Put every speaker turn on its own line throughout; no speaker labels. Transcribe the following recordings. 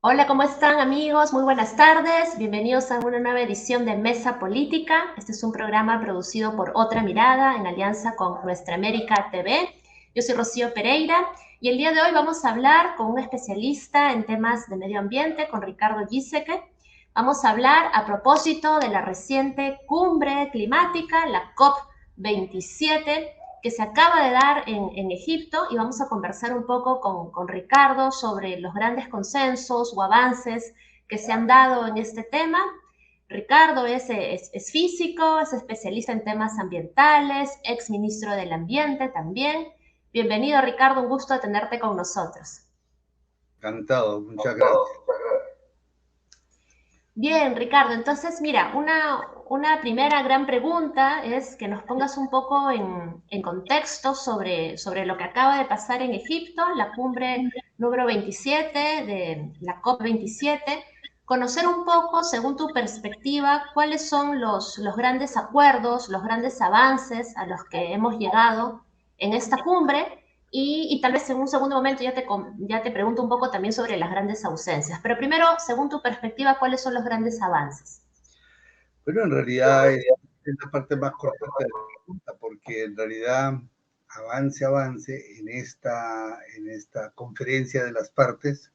Hola, ¿cómo están amigos? Muy buenas tardes. Bienvenidos a una nueva edición de Mesa Política. Este es un programa producido por Otra Mirada en alianza con Nuestra América TV. Yo soy Rocío Pereira y el día de hoy vamos a hablar con un especialista en temas de medio ambiente, con Ricardo Giesecke. Vamos a hablar a propósito de la reciente cumbre climática, la COP27, que se acaba de dar en Egipto, y vamos a conversar un poco con Ricardo sobre los grandes consensos o avances que se han dado en este tema. Ricardo es físico, es especialista en temas ambientales, ex ministro del Ambiente también. Bienvenido, Ricardo, un gusto tenerte con nosotros.
Encantado, muchas gracias.
Bien, Ricardo, entonces mira, una primera gran pregunta es que nos pongas un poco en contexto sobre lo que acaba de pasar en Egipto, la cumbre número 27 de la COP27, conocer un poco, según tu perspectiva, cuáles son los grandes acuerdos, los grandes avances a los que hemos llegado en esta cumbre. Y tal vez en un segundo momento ya te pregunto un poco también sobre las grandes ausencias. Pero primero, según tu perspectiva, ¿cuáles son los grandes avances?
Pero en realidad es la parte más cortante de la pregunta, porque en realidad avance en esta conferencia de las partes,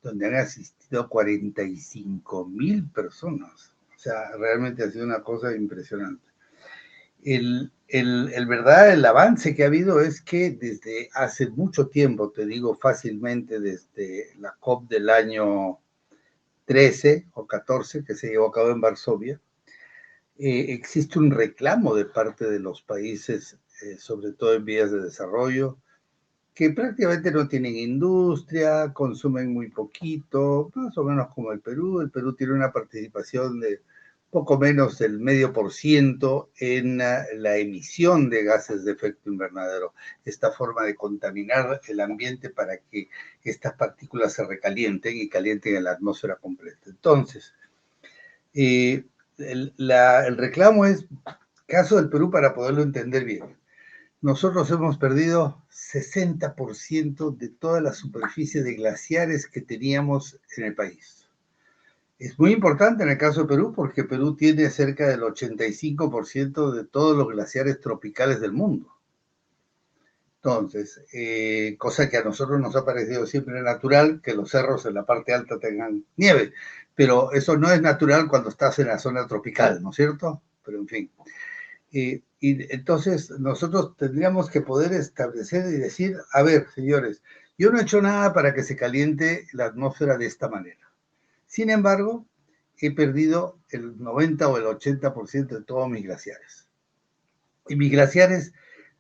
donde han asistido 45.000 personas. O sea, realmente ha sido una cosa impresionante. El avance que ha habido es que desde hace mucho tiempo, te digo fácilmente, desde la COP del año 13 o 14, que se llevó a cabo en Varsovia, existe un reclamo de parte de los países, sobre todo en vías de desarrollo, que prácticamente no tienen industria, consumen muy poquito, más o menos como el Perú. El Perú tiene una participación de poco menos del 0,5% en la emisión de gases de efecto invernadero, esta forma de contaminar el ambiente para que estas partículas se recalienten y calienten la atmósfera completa. Entonces, el reclamo es caso del Perú para poderlo entender bien. Nosotros hemos perdido 60% de toda la superficie de glaciares que teníamos en el país. Es muy importante en el caso de Perú porque Perú tiene cerca del 85% de todos los glaciares tropicales del mundo. Entonces, cosa que a nosotros nos ha parecido siempre natural que los cerros en la parte alta tengan nieve, pero eso no es natural cuando estás en la zona tropical, ¿no es cierto? Pero en fin. Y entonces nosotros tendríamos que poder establecer y decir, a ver, señores, yo no he hecho nada para que se caliente la atmósfera de esta manera. Sin embargo, he perdido el 90 o el 80% de todos mis glaciares. Y mis glaciares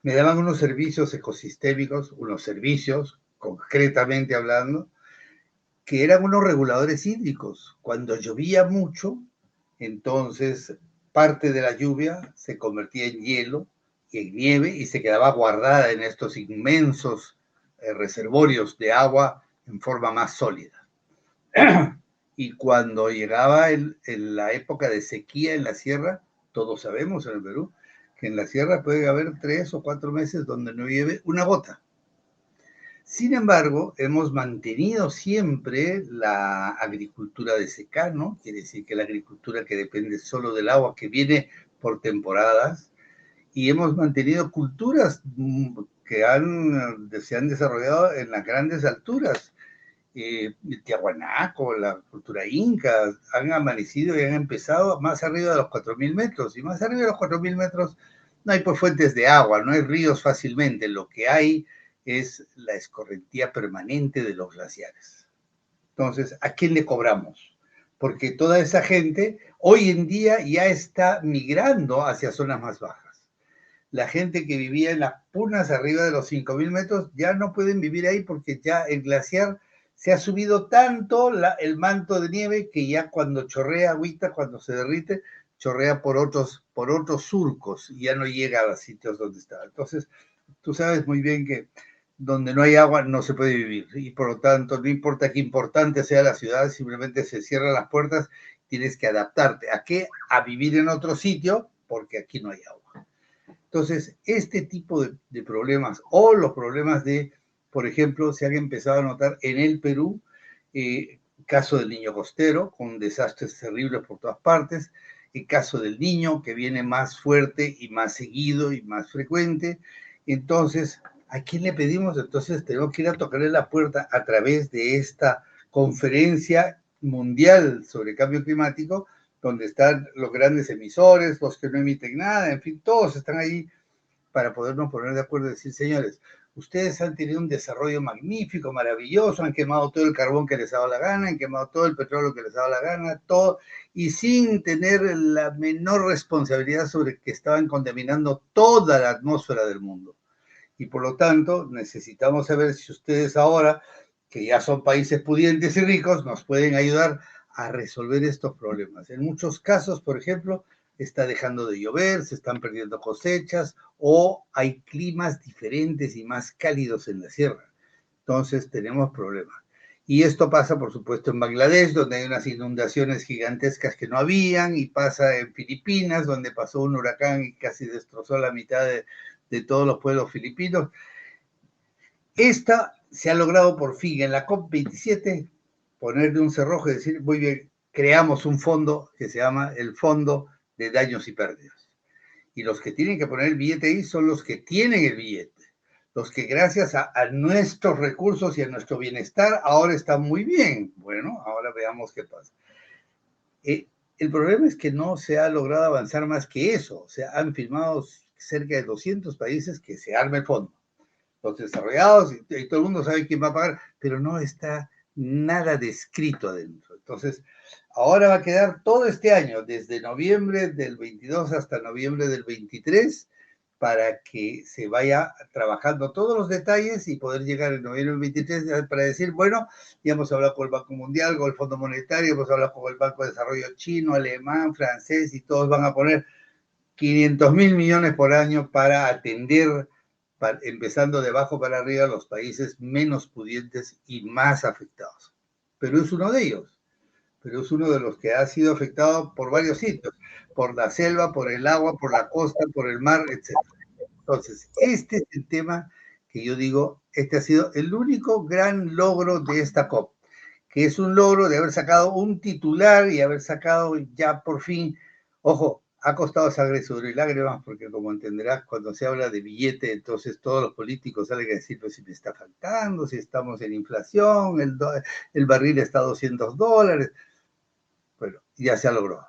me daban unos servicios ecosistémicos, unos servicios, concretamente hablando, que eran unos reguladores hídricos. Cuando llovía mucho, entonces parte de la lluvia se convertía en hielo y en nieve y se quedaba guardada en estos inmensos reservorios de agua en forma más sólida. Y cuando llegaba la época de sequía en la sierra, todos sabemos en el Perú que en la sierra puede haber 3 o 4 meses donde no llueve una gota. Sin embargo, hemos mantenido siempre la agricultura de secano, quiere decir que la agricultura que depende solo del agua que viene por temporadas, y hemos mantenido culturas que se han desarrollado en las grandes alturas. El Tiahuanaco, la cultura inca, han amanecido y han empezado más arriba de los 4.000 metros, y más arriba de los 4.000 metros no hay pues fuentes de agua, no hay ríos fácilmente, lo que hay es la escorrentía permanente de los glaciares. Entonces, ¿a quién le cobramos? Porque toda esa gente hoy en día ya está migrando hacia zonas más bajas. La gente que vivía en las punas arriba de los 5.000 metros ya no pueden vivir ahí porque ya el glaciar se ha subido tanto el manto de nieve que ya cuando chorrea agüita, cuando se derrite, chorrea por otros surcos y ya no llega a los sitios donde estaba. Entonces, tú sabes muy bien que donde no hay agua no se puede vivir y por lo tanto no importa qué importante sea la ciudad, simplemente se cierran las puertas, tienes que adaptarte. ¿A qué? A vivir en otro sitio porque aquí no hay agua. Entonces, este tipo de problemas o los problemas de, por ejemplo, se han empezado a notar en el Perú, caso del niño costero, con desastres terribles por todas partes, el caso del niño que viene más fuerte y más seguido y más frecuente. Entonces, ¿a quién le pedimos? Entonces tenemos que ir a tocarle la puerta a través de esta conferencia mundial sobre cambio climático, donde están los grandes emisores, los que no emiten nada, en fin, todos están ahí para podernos poner de acuerdo y decir, señores, ustedes han tenido un desarrollo magnífico, maravilloso, han quemado todo el carbón que les ha dado la gana, han quemado todo el petróleo que les ha dado la gana, todo, y sin tener la menor responsabilidad sobre que estaban contaminando toda la atmósfera del mundo. Y por lo tanto, necesitamos saber si ustedes ahora, que ya son países pudientes y ricos, nos pueden ayudar a resolver estos problemas. En muchos casos, por ejemplo, está dejando de llover, se están perdiendo cosechas o hay climas diferentes y más cálidos en la sierra. Entonces tenemos problemas. Y esto pasa, por supuesto, en Bangladesh, donde hay unas inundaciones gigantescas que no habían, y pasa en Filipinas, donde pasó un huracán y casi destrozó la mitad de todos los pueblos filipinos. Esta se ha logrado por fin en la COP27 ponerle un cerrojo y decir, muy bien, creamos un fondo que se llama el Fondo de Daños y Pérdidas. Y los que tienen que poner el billete ahí son los que tienen el billete. Los que gracias a nuestros recursos y a nuestro bienestar ahora están muy bien. Bueno, ahora veamos qué pasa. El problema es que no se ha logrado avanzar más que eso. O sea, han firmado cerca de 200 países que se arme el fondo. Los desarrollados, y todo el mundo sabe quién va a pagar, pero no está nada descrito adentro. Entonces, ahora va a quedar todo este año, desde noviembre del 22 hasta noviembre del 23, para que se vaya trabajando todos los detalles y poder llegar en noviembre del 23 para decir, bueno, ya hemos hablado con el Banco Mundial, con el Fondo Monetario, hemos hablado con el Banco de Desarrollo chino, alemán, francés, y todos van a poner 500.000 millones por año para atender, empezando de abajo para arriba, los países menos pudientes y más afectados. Perú es uno de ellos. Perú es uno de los que ha sido afectado por varios sitios, por la selva, por el agua, por la costa, por el mar, etc. Entonces, este es el tema que yo digo, este ha sido el único gran logro de esta COP, que es un logro de haber sacado un titular y haber sacado ya por fin, ojo, ha costado sangre, sudor y lágrimas, porque como entenderás, cuando se habla de billete, entonces todos los políticos salen a decir, pues si me está faltando, si estamos en inflación, el barril está a $200. Bueno, ya se ha logrado.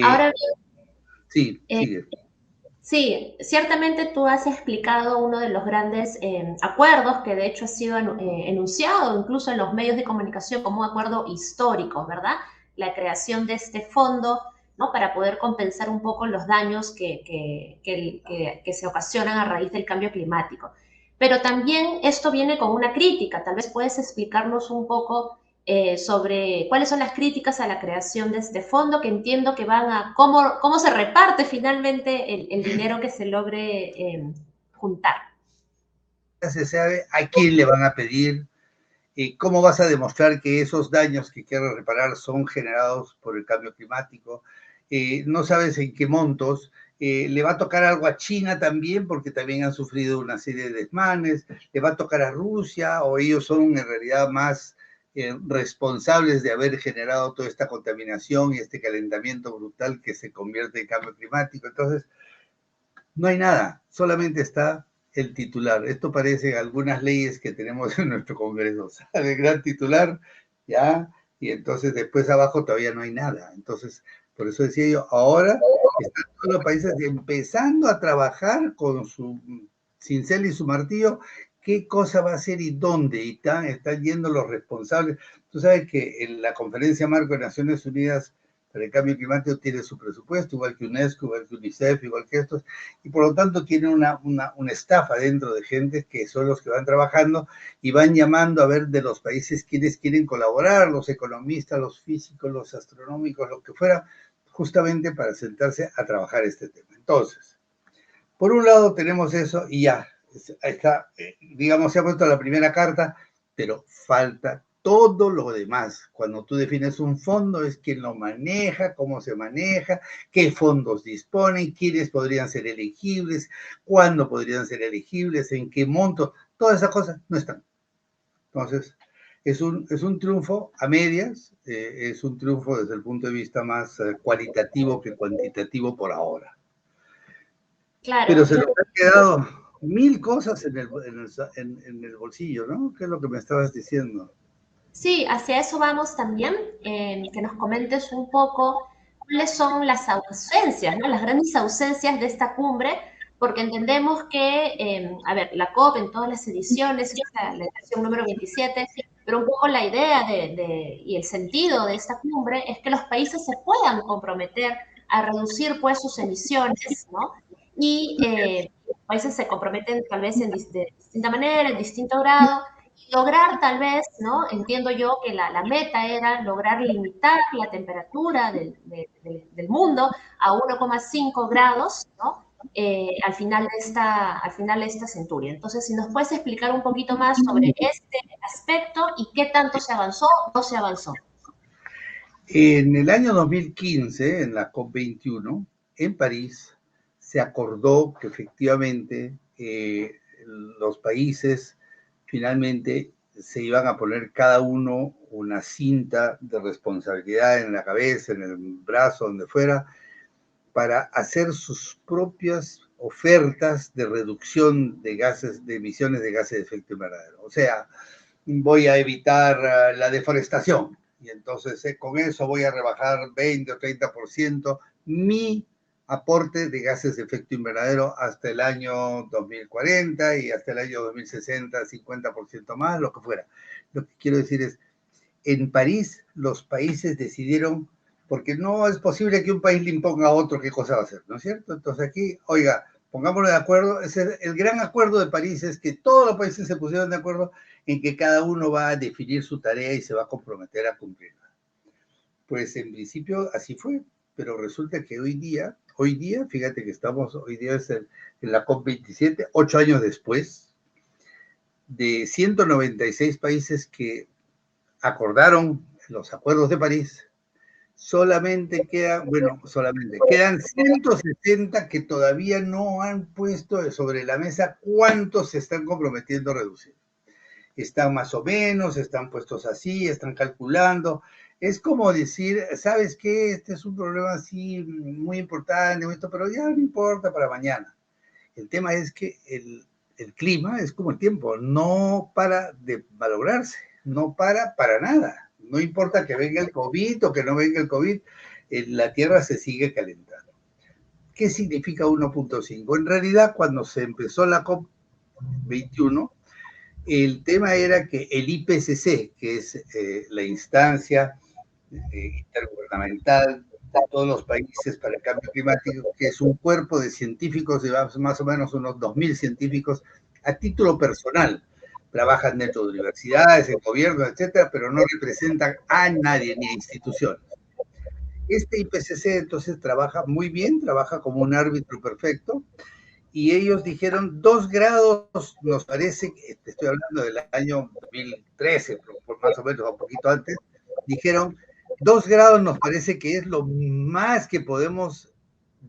Ahora bien,
Sí, sigue.
sí, ciertamente tú has explicado uno de los grandes acuerdos que de hecho ha sido enunciado incluso en los medios de comunicación como un acuerdo histórico, ¿verdad? La creación de este fondo, ¿no? Para poder compensar un poco los daños que se ocasionan a raíz del cambio climático. Pero también esto viene con una crítica. Tal vez puedes explicarnos un poco sobre cuáles son las críticas a la creación de este fondo, que entiendo que van a cómo se reparte finalmente el dinero que se logre juntar.
Se sabe a quién le van a pedir, cómo vas a demostrar que esos daños que quieres reparar son generados por el cambio climático, no sabes en qué montos, le va a tocar algo a China también, porque también han sufrido una serie de desmanes, le va a tocar a Rusia, o ellos son en realidad más responsables de haber generado toda esta contaminación y este calentamiento brutal que se convierte en cambio climático. Entonces, no hay nada, solamente está el titular. Esto parece algunas leyes que tenemos en nuestro Congreso. Sale el gran titular, ya, y entonces después abajo todavía no hay nada. Entonces, por eso decía yo, ahora están todos los países empezando a trabajar con su cincel y su martillo, qué cosa va a hacer y dónde, y están yendo los responsables. Tú sabes que en la Conferencia Marco de Naciones Unidas para el Cambio Climático tiene su presupuesto, igual que UNESCO, igual que UNICEF, igual que estos, y por lo tanto tiene una estafa dentro de gente que son los que van trabajando y van llamando a ver de los países quienes quieren colaborar, los economistas, los físicos, los astronómicos, lo que fuera, justamente para sentarse a trabajar este tema. Entonces, por un lado tenemos eso y ya, está, digamos, se ha puesto la primera carta, pero falta todo lo demás. Cuando tú defines un fondo, es quién lo maneja, cómo se maneja, qué fondos disponen, quiénes podrían ser elegibles, cuándo podrían ser elegibles, en qué monto, todas esas cosas no están. Entonces, Es un triunfo a medias, es un triunfo desde el punto de vista más cualitativo que cuantitativo por ahora. Pero
Claro,
se nos han quedado mil cosas en el bolsillo, ¿no? ¿Qué es lo que me estabas diciendo?
sí, hacia eso vamos también, que nos comentes un poco cuáles son las ausencias, ¿no? Las grandes ausencias de esta cumbre, porque entendemos que, a ver, la COP en todas las ediciones, esta es la edición número 27, pero un poco la idea y el sentido de esta cumbre es que los países se puedan comprometer a reducir pues sus emisiones, ¿no? Y los países se comprometen tal vez de distinta manera, en distinto grado, lograr tal vez, ¿no? Entiendo yo que la meta era lograr limitar la temperatura del mundo a 1,5 grados, ¿no? Al final de esta centuria. Entonces, si nos puedes explicar un poquito más sobre este aspecto y qué tanto se avanzó o no se avanzó.
En el año 2015, en la COP21, en París, se acordó que efectivamente los países finalmente se iban a poner cada uno una cinta de responsabilidad en la cabeza, en el brazo, donde fuera, para hacer sus propias ofertas de reducción de gases, de emisiones de gases de efecto invernadero. O sea, voy a evitar la deforestación y entonces con eso voy a rebajar 20 o 30% mi aporte de gases de efecto invernadero hasta el año 2040 y hasta el año 2060, 50% más, lo que fuera. Lo que quiero decir es, en París los países decidieron, porque no es posible que un país le imponga a otro qué cosa va a hacer, ¿no es cierto? Entonces aquí, oiga, pongámonos de acuerdo, el gran acuerdo de París es que todos los países se pusieron de acuerdo en que cada uno va a definir su tarea y se va a comprometer a cumplirla. Pues en principio así fue, pero resulta que hoy día, fíjate que hoy día es en la COP27, 8 años después, de 196 países que acordaron los acuerdos de París, quedan 160 que todavía no han puesto sobre la mesa cuántos se están comprometiendo a reducir. Están más o menos, están puestos así, están calculando. Es como decir, ¿sabes qué? Este es un problema así muy importante, pero ya no importa para mañana. El tema es que el clima es como el tiempo, no para de malograrse, no para nada. No importa que venga el COVID o que no venga el COVID, la Tierra se sigue calentando. ¿Qué significa 1.5? En realidad, cuando se empezó la COP21, el tema era que el IPCC, que es la instancia intergubernamental de todos los países para el cambio climático, que es un cuerpo de científicos, de más o menos unos 2.000 científicos a título personal. Trabajan dentro de universidades, en gobierno, etcétera, pero no representan a nadie ni a instituciones. Este IPCC entonces trabaja muy bien, trabaja como un árbitro perfecto, y ellos dijeron 2 grados, nos parece, te estoy hablando del año 2013, por más o menos, un poquito antes, dijeron 2 grados nos parece que es lo más que podemos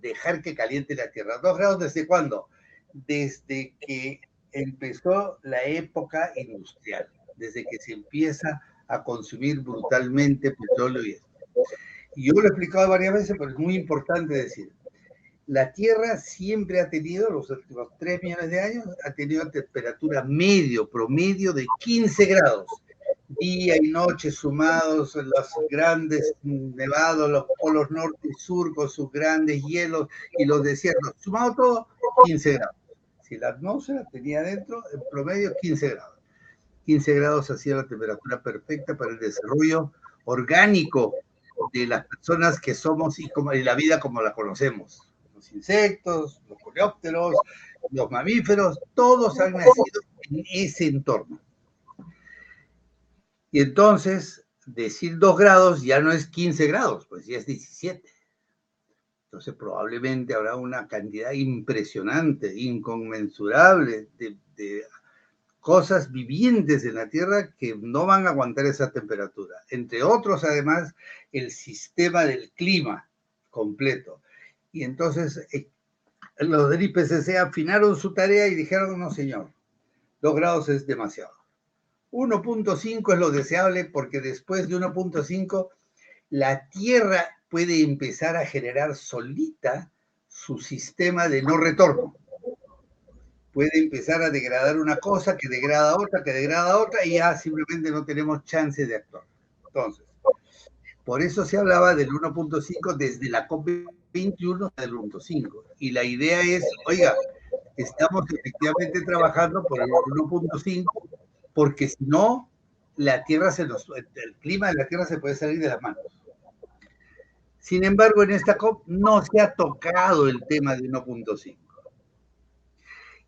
dejar que caliente la Tierra. 2 grados ¿desde cuándo? Desde que empezó la época industrial, desde que se empieza a consumir brutalmente petróleo y esto. Y yo lo he explicado varias veces, pero es muy importante decir, la Tierra siempre ha tenido, los últimos 3 millones de años, ha tenido temperatura promedio de 15 grados. Día y noche sumados, los grandes nevados, los polos norte y sur con sus grandes hielos y los desiertos, sumado todo, 15 grados. Si la atmósfera tenía dentro, en promedio, 15 grados. 15 grados hacía la temperatura perfecta para el desarrollo orgánico de las personas que somos y la vida como la conocemos. Los insectos, los coleópteros, los mamíferos, todos han nacido en ese entorno. Y entonces, decir 2 grados ya no es 15 grados, pues ya es 17. Entonces, probablemente habrá una cantidad impresionante, inconmensurable de cosas vivientes en la Tierra que no van a aguantar esa temperatura. Entre otros, además, el sistema del clima completo. Y entonces, los del IPCC afinaron su tarea y dijeron, no, señor, 2 grados es demasiado. 1.5 es lo deseable porque después de 1.5 la Tierra puede empezar a generar solita su sistema de no retorno. Puede empezar a degradar una cosa, que degrada otra, que degrada otra, y ya simplemente no tenemos chance de actuar. Entonces, por eso se hablaba del 1.5 desde la COP21 del 1.5. Y la idea es, oiga, estamos efectivamente trabajando por el 1.5, porque si no, el clima de la Tierra se puede salir de las manos. Sin embargo, en esta COP no se ha tocado el tema de 1.5.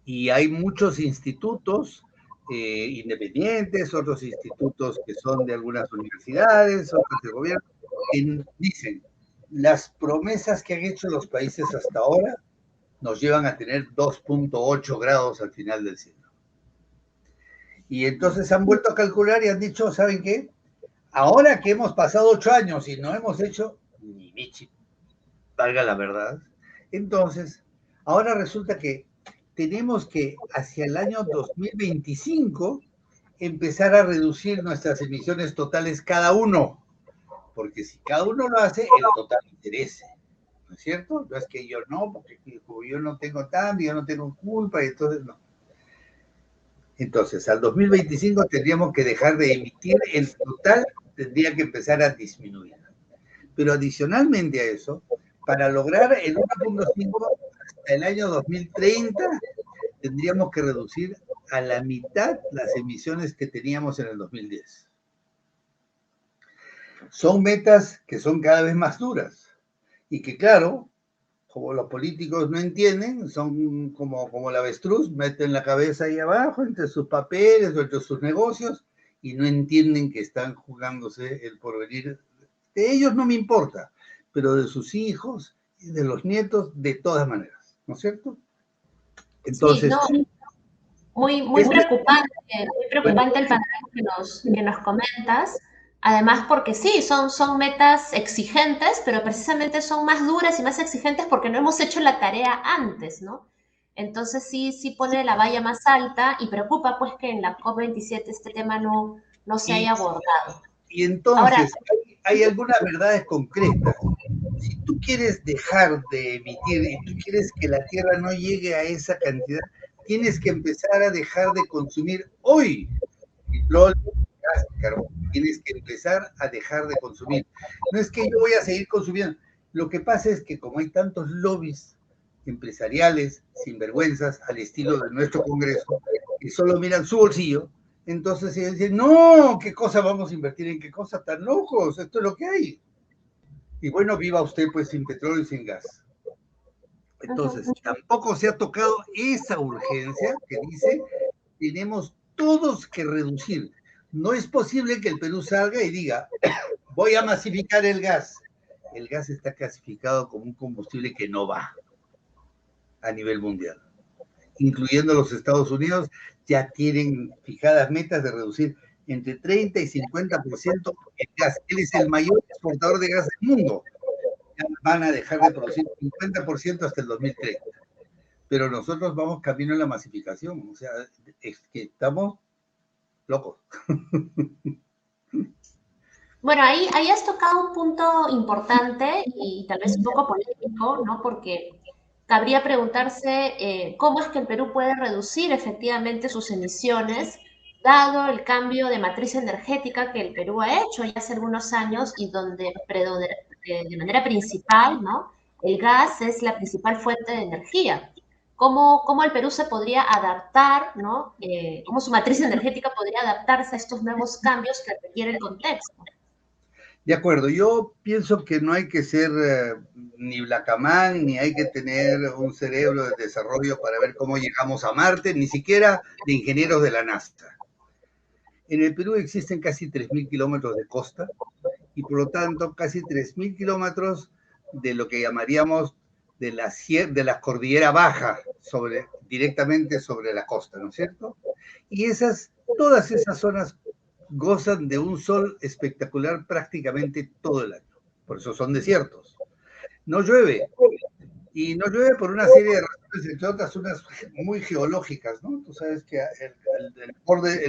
Y hay muchos institutos independientes, otros institutos que son de algunas universidades, otros de gobierno, que dicen, las promesas que han hecho los países hasta ahora nos llevan a tener 2.8 grados al final del siglo. Y entonces han vuelto a calcular y han dicho, ¿saben qué? Ahora que hemos pasado 8 años y no hemos hecho ni michi, valga la verdad, entonces, ahora resulta que tenemos que hacia el año 2025 empezar a reducir nuestras emisiones totales cada uno, porque si cada uno lo hace, el total interese, ¿no es cierto? No es que yo no, porque como yo no tengo tanto, yo no tengo culpa, y entonces no. Entonces, al 2025 tendríamos que dejar de emitir, el total tendría que empezar a disminuir. Pero adicionalmente a eso, para lograr el 1.5 hasta el año 2030, tendríamos que reducir a la mitad las emisiones que teníamos en el 2010. Son metas que son cada vez más duras y que, claro, como los políticos no entienden, son como el avestruz, meten la cabeza ahí abajo entre sus papeles o entre sus negocios y no entienden que están jugándose el porvenir. De ellos no me importa, pero de sus hijos y de los nietos, de todas maneras, ¿no es cierto? Entonces,
sí, no, muy preocupante el panorama que nos comentas. Además, porque sí, son metas exigentes, pero precisamente son más duras y más exigentes porque no hemos hecho la tarea antes, ¿no? Entonces sí pone la valla más alta y preocupa pues que en la COP27 este tema no se haya abordado.
Y
Ahora,
entonces, hay algunas verdades concretas. Si tú quieres dejar de emitir y tú quieres que la Tierra no llegue a esa cantidad, tienes que empezar a dejar de consumir hoy petróleo, gas, carbón. Tienes que empezar a dejar de consumir. No es que yo voy a seguir consumiendo. Lo que pasa es que como hay tantos lobbies empresariales, sinvergüenzas, al estilo de nuestro Congreso, que solo miran su bolsillo, entonces ellos dicen, no, ¿qué cosa vamos a invertir en qué cosa tan locos? Esto es lo que hay. Y bueno, viva usted pues sin petróleo y sin gas. Entonces, tampoco se ha tocado esa urgencia que dice, tenemos todos que reducir. No es posible que el Perú salga y diga, voy a masificar el gas. El gas está clasificado como un combustible que no va a nivel mundial. Incluyendo los Estados Unidos, ya tienen fijadas metas de reducir entre 30 y 50% el gas. Él es el mayor exportador de gas del mundo. Ya van a dejar de producir 50% hasta el 2030. Pero nosotros vamos camino a la masificación. O sea, es que estamos locos.
bueno, ahí has tocado un punto importante y tal vez un poco polémico, ¿no? Porque cabría preguntarse cómo es que el Perú puede reducir efectivamente sus emisiones, dado el cambio de matriz energética que el Perú ha hecho ya hace algunos años y donde de manera principal, ¿no? El gas es la principal fuente de energía. ¿Cómo el Perú se podría adaptar, ¿no? ¿Cómo su matriz energética podría adaptarse a estos nuevos cambios que requiere el contexto?
De acuerdo, yo pienso que no hay que ser ni Blackaman, ni hay que tener un cerebro de desarrollo para ver cómo llegamos a Marte, ni siquiera de ingenieros de la NASA. En el Perú existen casi 3.000 kilómetros de costa y por lo tanto casi 3.000 kilómetros de lo que llamaríamos de la cordillera baja, directamente sobre la costa, ¿no es cierto? Y todas esas zonas gozan de un sol espectacular prácticamente todo el año. Por eso son desiertos. No llueve. Y no llueve por una serie de razones, entre otras unas muy geológicas, ¿no? Tú sabes que en el borde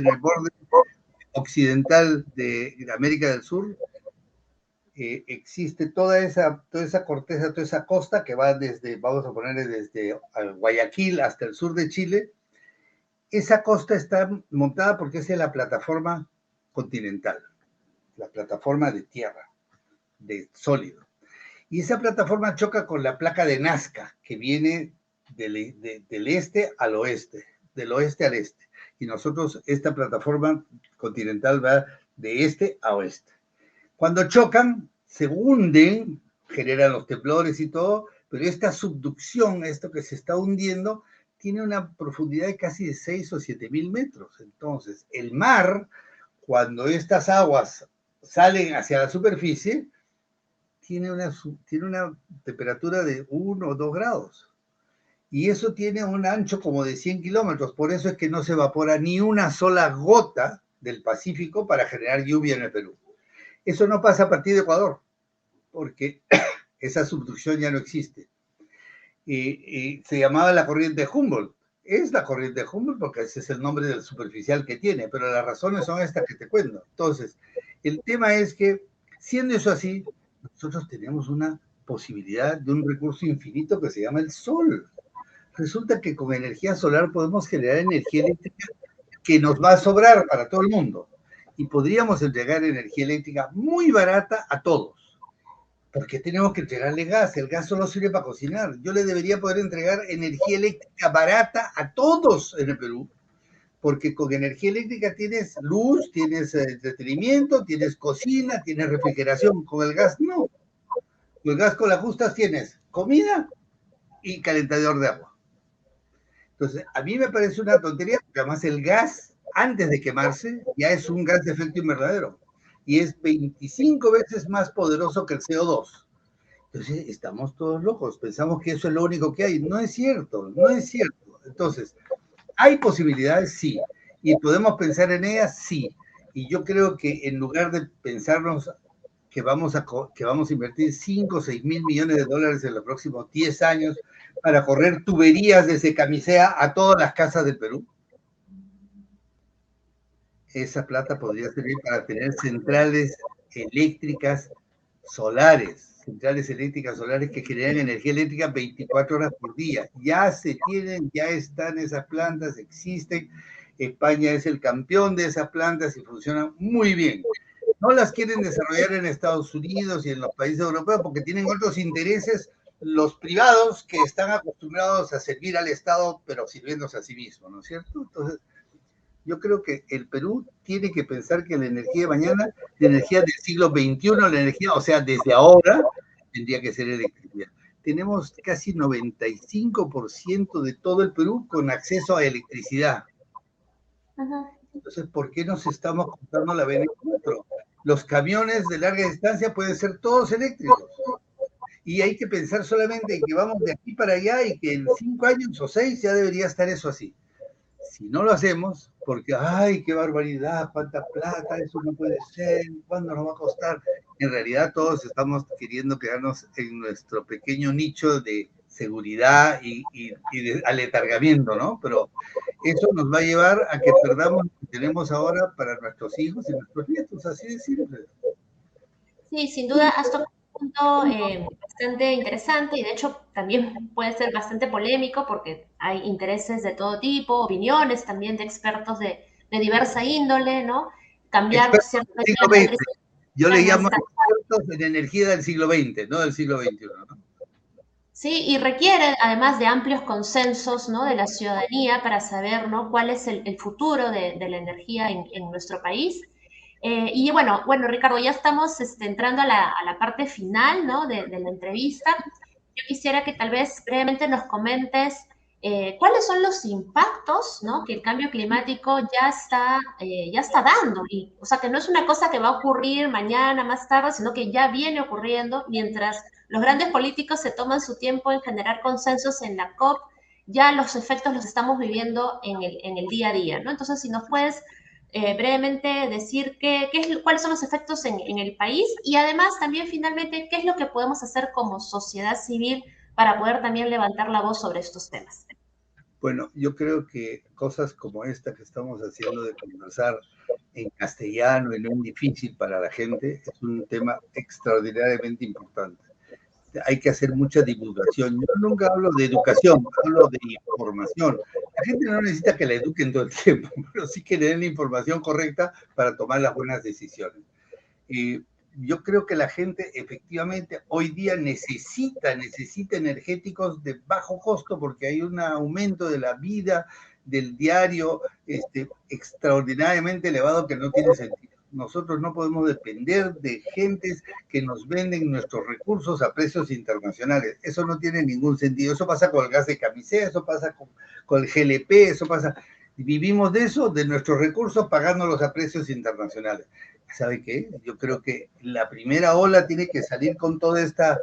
occidental de América del Sur, existe toda esa corteza, toda esa costa que va desde, vamos a ponerle desde Guayaquil hasta el sur de Chile. Esa costa está montada porque es la plataforma continental, la plataforma de tierra, de sólido. Y esa plataforma choca con la placa de Nazca, que viene del este al oeste, del oeste al este. Y nosotros, esta plataforma continental va de este a oeste. Cuando chocan, se hunden, generan los temblores y todo, pero esta subducción, esto que se está hundiendo, tiene una profundidad de casi de 6 o 7 mil metros. Entonces, el mar, cuando estas aguas salen hacia la superficie, tiene una temperatura de 1 o 2 grados. Y eso tiene un ancho como de 100 kilómetros. Por eso es que no se evapora ni una sola gota del Pacífico para generar lluvia en el Perú. Eso no pasa a partir de Ecuador, porque esa subducción ya no existe. Se llamaba la corriente Humboldt. Es la corriente Humboldt porque ese es el nombre del superficial que tiene, pero las razones son estas que te cuento. Entonces, el tema es que, siendo eso así, nosotros tenemos una posibilidad de un recurso infinito que se llama el sol. Resulta que con energía solar podemos generar energía eléctrica que nos va a sobrar para todo el mundo. Y podríamos entregar energía eléctrica muy barata a todos. Porque tenemos que entregarle gas. El gas solo sirve para cocinar. Yo le debería poder entregar energía eléctrica barata a todos en el Perú. Porque con energía eléctrica tienes luz, tienes entretenimiento, tienes cocina, tienes refrigeración. Con el gas no. Con el gas con las justas tienes comida y calentador de agua. Entonces, a mí me parece una tontería, porque además el gas, antes de quemarse, ya es un gas de efecto invernadero. Y es 25 veces más poderoso que el CO2. Entonces, estamos todos locos. Pensamos que eso es lo único que hay. No es cierto, no es cierto. Entonces, ¿hay posibilidades? Sí. ¿Y podemos pensar en ellas? Sí. Y yo creo que en lugar de pensarnos que vamos a invertir 5 o 6 mil millones de dólares en los próximos 10 años para correr tuberías desde Camisea a todas las casas del Perú, esa plata podría servir para tener centrales eléctricas solares que generan energía eléctrica 24 horas por día. Ya se tienen, ya están esas plantas, existen. España es el campeón de esas plantas y funcionan muy bien. No las quieren desarrollar en Estados Unidos y en los países europeos porque tienen otros intereses, los privados, que están acostumbrados a servir al Estado, pero sirviéndose a sí mismos, ¿no es cierto? Entonces, yo creo que el Perú tiene que pensar que la energía de mañana, la energía del siglo XXI, la energía, o sea, desde ahora, tendría que ser electricidad. Tenemos casi 95% de todo el Perú con acceso a electricidad. Entonces, ¿por qué nos estamos comprando la BN4? Los camiones de larga distancia pueden ser todos eléctricos. Y hay que pensar solamente en que vamos de aquí para allá y que en 5 años o 6 ya debería estar eso así. Si no lo hacemos, porque, ay, qué barbaridad, cuánta plata, eso no puede ser, ¿cuándo nos va a costar? En realidad todos estamos queriendo quedarnos en nuestro pequeño nicho de seguridad y de aletargamiento, ¿no? Pero eso nos va a llevar a que perdamos lo que tenemos ahora para nuestros hijos y nuestros nietos, así de simple.
Sí, sin duda has tocado un punto bastante interesante y de hecho también puede ser bastante polémico porque hay intereses de todo tipo, opiniones también de expertos de diversa índole, ¿no? Cambiar
Expertos
ciertas
del siglo
reglas
XX. Yo le llamo expertos en energía del siglo XX, no del siglo XXI, ¿no?
Sí, y requiere además de amplios consensos, ¿no? De la ciudadanía para saber, ¿no? Cuál es el futuro de la energía en nuestro país. Y bueno, Ricardo, ya estamos entrando a la parte final, ¿no? De la entrevista. Yo quisiera que tal vez brevemente nos comentes cuáles son los impactos, ¿no? Que el cambio climático ya está dando. Y, o sea, que no es una cosa que va a ocurrir mañana, más tarde, sino que ya viene ocurriendo mientras los grandes políticos se toman su tiempo en generar consensos en la COP, ya los efectos los estamos viviendo en el día a día, ¿no? Entonces, si nos puedes brevemente decir cuáles son los efectos en el país y además también finalmente qué es lo que podemos hacer como sociedad civil para poder también levantar la voz sobre estos temas.
Bueno, yo creo que cosas como esta que estamos haciendo de conversar en castellano y no en difícil para la gente es un tema extraordinariamente importante. Hay que hacer mucha divulgación. Yo nunca hablo de educación, hablo de información. La gente no necesita que la eduquen todo el tiempo, pero sí que le den la información correcta para tomar las buenas decisiones. Yo creo que la gente efectivamente hoy día necesita energéticos de bajo costo porque hay un aumento de la vida del diario extraordinariamente elevado que no tiene sentido. Nosotros no podemos depender de gentes que nos venden nuestros recursos a precios internacionales. Eso no tiene ningún sentido. Eso pasa con el gas de camisea, eso pasa con el GLP, eso pasa. Vivimos de eso, de nuestros recursos, pagándolos a precios internacionales. ¿Sabe qué? Yo creo que la primera ola tiene que salir con toda esta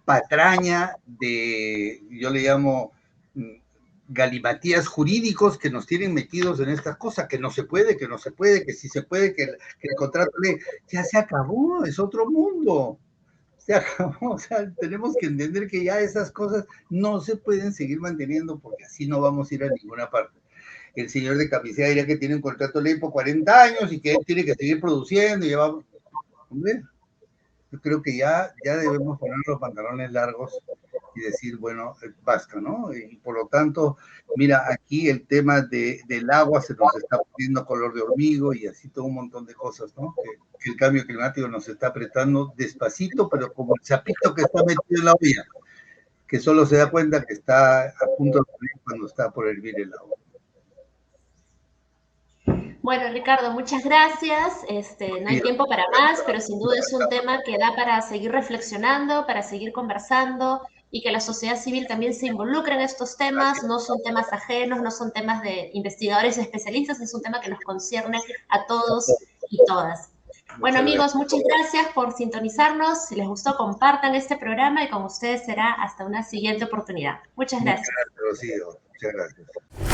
patraña de, yo le llamo galimatías jurídicos que nos tienen metidos en estas cosas, que no se puede, que sí se puede, que el contrato ya se acabó, es otro mundo. Se acabó, o sea, tenemos que entender que ya esas cosas no se pueden seguir manteniendo porque así no vamos a ir a ninguna parte. El señor de camisea diría que tiene un contrato de ley por 40 años y que él tiene que seguir produciendo y llevar... Hombre, yo creo que ya debemos poner los pantalones largos y decir, bueno, basta, ¿no? Y por lo tanto, mira, aquí el tema del agua se nos está poniendo color de hormigo y así todo un montón de cosas, ¿no? Que el cambio climático nos está apretando despacito, pero como el sapito que está metido en la olla, que solo se da cuenta que está a punto de morir cuando está por hervir el agua.
Bueno, Ricardo, muchas gracias. No hay tiempo para más, pero sin duda es un tema que da para seguir reflexionando, para seguir conversando y que la sociedad civil también se involucre en estos temas. No son temas ajenos, no son temas de investigadores especialistas, es un tema que nos concierne a todos y todas. Bueno, amigos, muchas gracias por sintonizarnos. Si les gustó, compartan este programa y con ustedes será hasta una siguiente oportunidad. Muchas gracias.
Muchas gracias, Rocío. Muchas gracias.